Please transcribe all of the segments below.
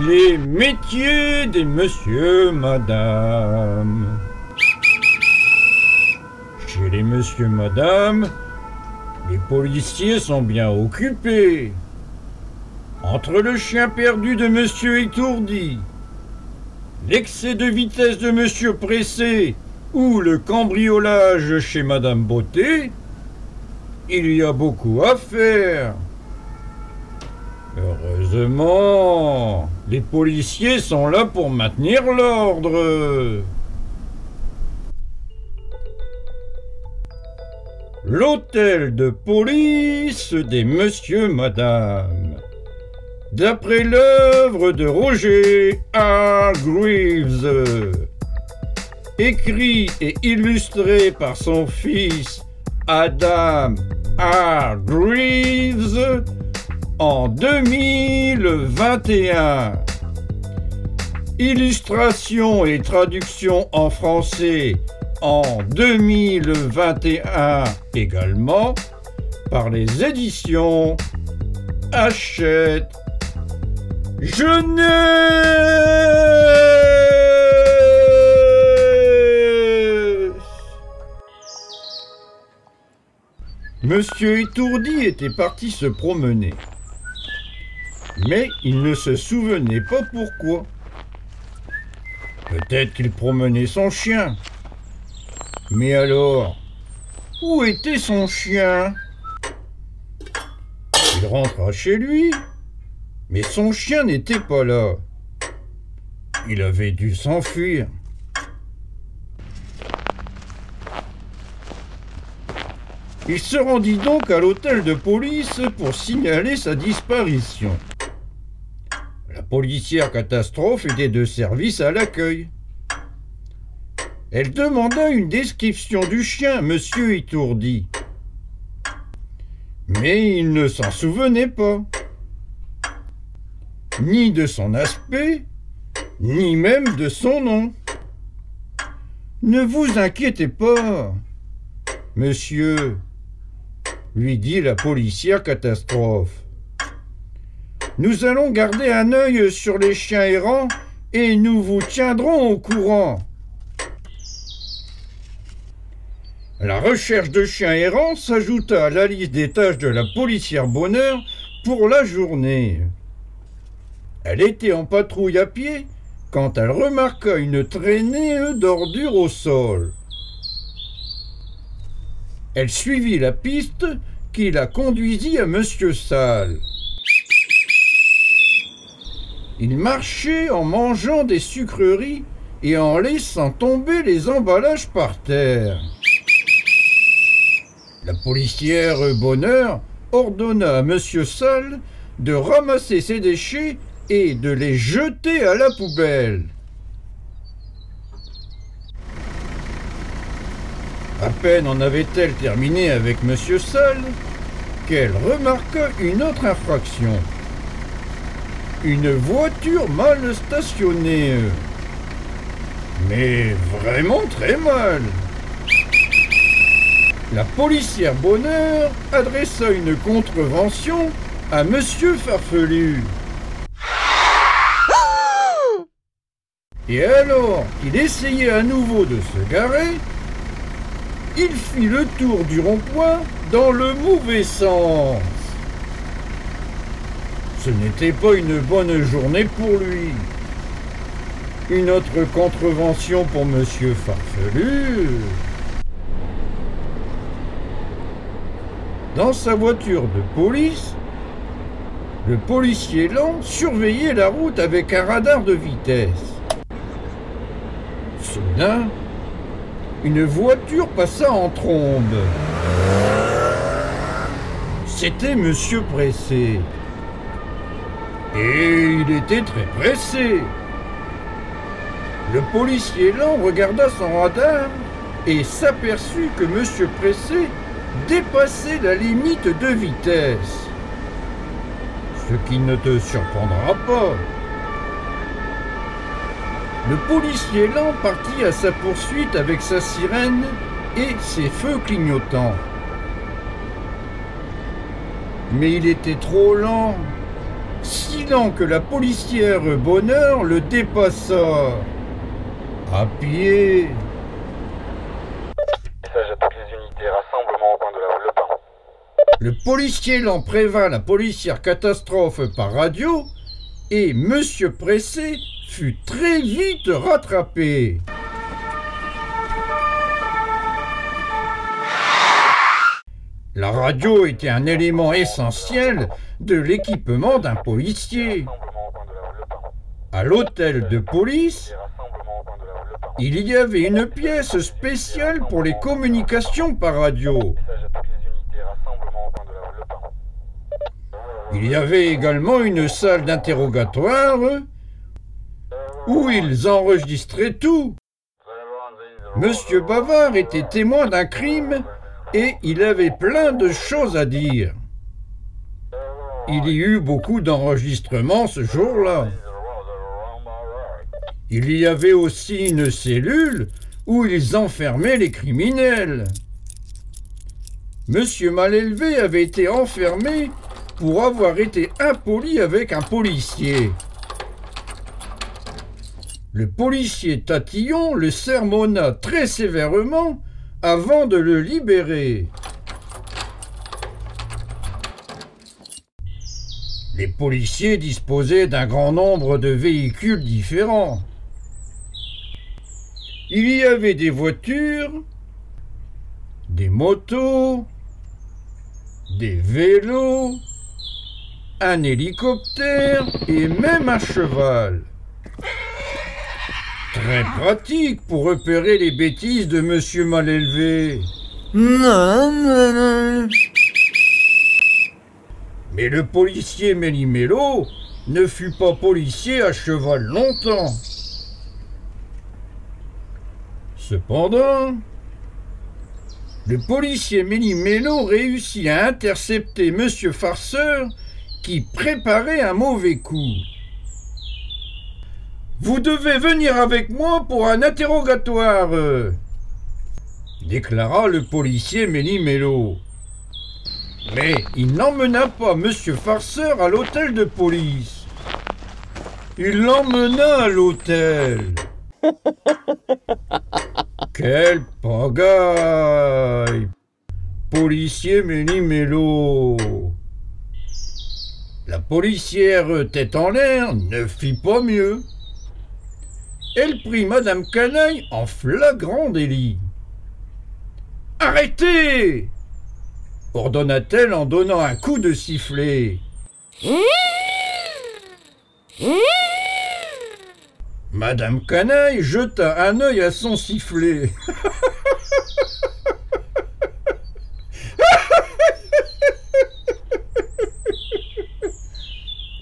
Les métiers des messieurs, madame. Chez les messieurs, madame, les policiers sont bien occupés. Entre le chien perdu de monsieur étourdi, l'excès de vitesse de monsieur pressé ou le cambriolage chez madame Beauté, il y a beaucoup à faire. Heureusement, les policiers sont là pour maintenir l'ordre. L'hôtel de police des messieurs, madame. D'après l'œuvre de Roger Hargreaves, écrit et illustré par son fils Adam Hargreaves en 2021. Illustration et traduction en français en 2021 également par les éditions Hachette Jeunesse. Monsieur étourdi était parti se promener. Mais il ne se souvenait pas pourquoi. Peut-être qu'il promenait son chien. Mais alors, où était son chien? Il rentra chez lui, mais son chien n'était pas là. Il avait dû s'enfuir. Il se rendit donc à l'hôtel de police pour signaler sa disparition. La policière catastrophe était de service à l'accueil. Elle demanda une description du chien, monsieur étourdi. Mais il ne s'en souvenait pas. Ni de son aspect, ni même de son nom. Ne vous inquiétez pas, monsieur, lui dit la policière catastrophe. Nous allons garder un œil sur les chiens errants et nous vous tiendrons au courant. La recherche de chiens errants s'ajouta à la liste des tâches de la policière Bonheur pour la journée. Elle était en patrouille à pied quand elle remarqua une traînée d'ordures au sol. Elle suivit la piste qui la conduisit à Monsieur Sale. Il marchait en mangeant des sucreries et en laissant tomber les emballages par terre. La policière Bonheur ordonna à Monsieur Sale de ramasser ses déchets et de les jeter à la poubelle. À peine en avait-elle terminé avec Monsieur Sale qu'elle remarqua une autre infraction. Une voiture mal stationnée. Mais vraiment très mal. La policière Bonheur adressa une contravention à Monsieur Farfelu. Et alors qu'il essayait à nouveau de se garer, il fit le tour du rond-point dans le mauvais sens. Ce n'était pas une bonne journée pour lui. Une autre contravention pour Monsieur Farfelu. Dans sa voiture de police, le policier lent surveillait la route avec un radar de vitesse. Soudain, une voiture passa en trombe. C'était Monsieur Pressé. Et il était très pressé. Le policier lent regarda son radar et s'aperçut que Monsieur Pressé dépassait la limite de vitesse. Ce qui ne te surprendra pas. Le policier lent partit à sa poursuite avec sa sirène et ses feux clignotants. Mais il était trop lent. si lent que la policière Bonheur le dépassa. À pied. Message à toutes les unités, rassemblement au coin de la rue Le Pin. Le policier l'en prévint la policière Catastrophe par radio et Monsieur Pressé fut très vite rattrapé. La radio était un élément essentiel de l'équipement d'un policier. Rassemblement au coin de la rue Le Pin. À l'hôtel de police, Rassemblement au coin de la rue Le Pin. il y avait une pièce spéciale pour les communications par radio. Message à toutes les unités, rassemblement au coin de la rue Le Pin. Il y avait également une salle d'interrogatoire où ils enregistraient tout. Monsieur Bavard était témoin d'un crime et il avait plein de choses à dire. Il y eut beaucoup d'enregistrements ce jour-là. Il y avait aussi une cellule où ils enfermaient les criminels. Monsieur Malélevé avait été enfermé pour avoir été impoli avec un policier. Le policier Tatillon le sermonna très sévèrement avant de le libérer. Les policiers disposaient d'un grand nombre de véhicules différents. Il y avait des voitures, des motos, des vélos, un hélicoptère et même un cheval. Très pratique pour repérer les bêtises de Monsieur Malélevé. Mais le policier Méli-Mélo ne fut pas policier à cheval longtemps. Cependant, le policier Méli-Mélo réussit à intercepter Monsieur Farceur qui préparait un mauvais coup. « Vous devez venir avec moi pour un interrogatoire !» déclara le policier Méli-Mélo. Mais il n'emmena pas Monsieur Farceur à l'hôtel de police. Il l'emmena à l'hôtel. Quelle pagaille! Policier Méli-Mélo. La policière tête en l'air ne fit pas mieux. Elle prit Madame Canaille en flagrant délit. « Arrêtez !» ordonna-t-elle en donnant un coup de sifflet. Madame Canaille jeta un œil à son sifflet.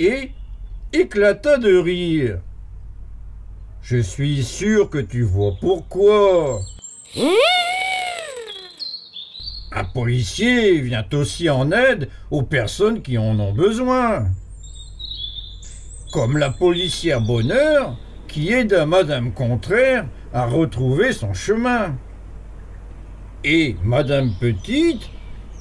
Et éclata de rire. « Je suis sûr que tu vois pourquoi. » Un policier vient aussi en aide aux personnes qui en ont besoin. Comme la policière Bonheur qui aida Madame Contraire à retrouver son chemin. Et Madame Petite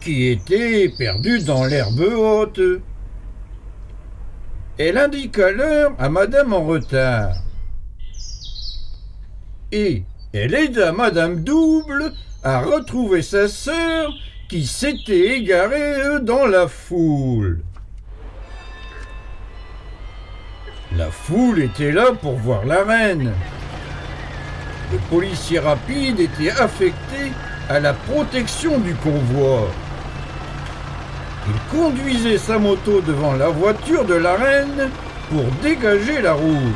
qui était perdue dans l'herbe haute. Elle indiqua l'heure à Madame en retard. Et elle aida Madame Double à retrouver sa sœur qui s'était égarée dans la foule. La foule était là pour voir la reine. Le policier rapide était affecté à la protection du convoi. Il conduisait sa moto devant la voiture de la reine pour dégager la route.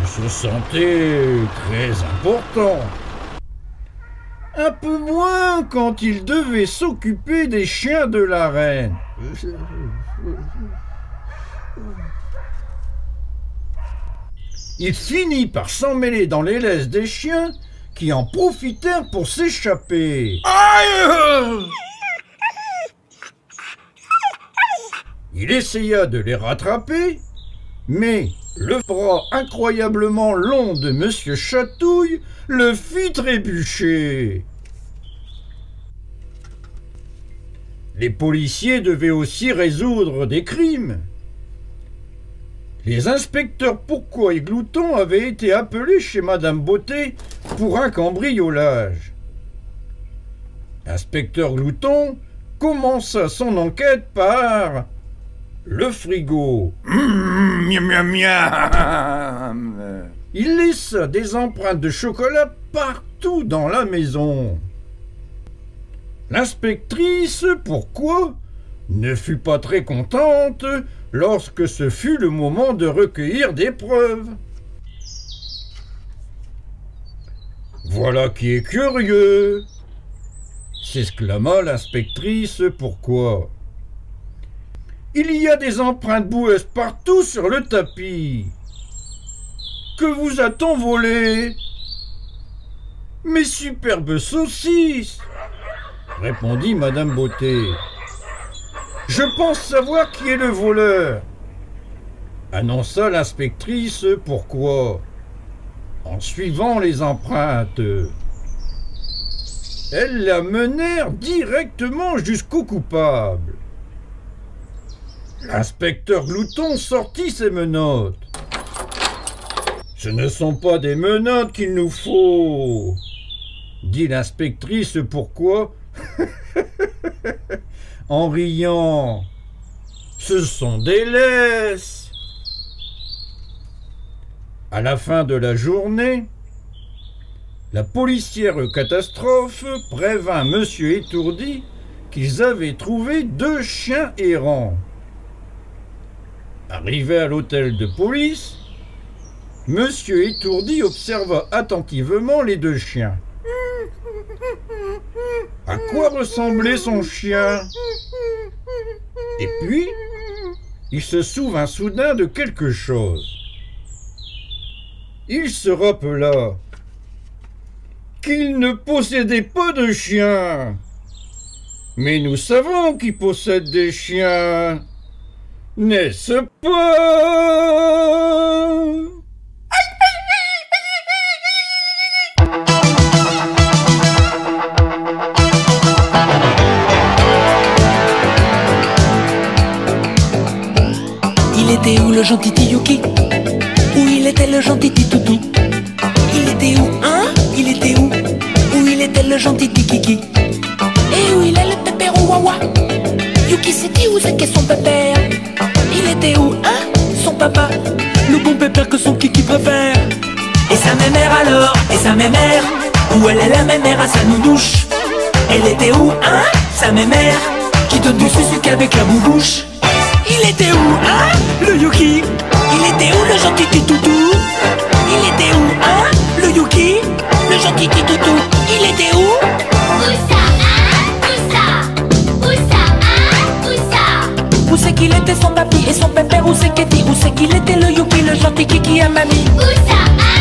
Il se sentait très important. Un peu moins quand il devait s'occuper des chiens de la reine. Il finit par s'emmêler dans les laisses des chiens qui en profitèrent pour s'échapper. Il essaya de les rattraper, mais le bras incroyablement long de Monsieur Chatouille le fit trébucher. les policiers devaient aussi résoudre des crimes. Les inspecteurs Pourquoi et Glouton avaient été appelés chez Madame Beauté pour un cambriolage. L'inspecteur Glouton commença son enquête par le frigo. Miam, miam, miam. Il laissa des empreintes de chocolat partout dans la maison. L'inspectrice Pourquoi ne fut pas très contente lorsque ce fut le moment de recueillir des preuves. Voilà qui est curieux, s'exclama l'inspectrice Pourquoi. Il y a des empreintes boueuses partout sur le tapis. Que vous a-t-on volé? Mes superbes saucisses, répondit Madame Beauté. Je pense savoir qui est le voleur, annonça l'inspectrice Pourquoi, en suivant les empreintes. Elles la menèrent directement jusqu'au coupable. L'inspecteur Glouton sortit ses menottes. Ce ne sont pas des menottes qu'il nous faut, dit l'inspectrice Pourquoi, en riant. Ce sont des laisses. À la fin de la journée, la policière catastrophe prévint Monsieur Étourdi qu'ils avaient trouvé 2 chiens errants. Arrivé à l'hôtel de police, Monsieur Étourdi observa attentivement les 2 chiens. À quoi ressemblait son chien? Et puis, il se souvint soudain de quelque chose. Il se rappela qu'il ne possédait pas de chien. Mais nous savons qui possède des chiens, n'est-ce pas? Il était où le gentil Tiyuki? Où il était le gentil Titoutou? Il était où, hein? Il était où? Où il était le gentil Tikiki? Et où il est le pépère au wawa? Yuki c'était où c'est qu'est son pépère? Il était où, hein? Son papa? Le bon pépère que son kiki préfère. Et sa mémère alors? Et sa mémère? Où elle est la mémère à sa nounouche? Elle était où, hein? Sa mémère? Qui donne du sucre avec la boubouche? Il était où, hein? Le Yuki? Il était où le gentil Titoutou? Il était où, hein? Le Yuki? Le gentil Titoutou? Il était où? Où ça, hein? Où ça? Où ça, hein? Où ça? Où c'est qu'il était son papi et son pépère? Où c'est qu'il était? Où c'est qu'il était le Yuki, le gentil Kiki à mamie? Où ça, hein?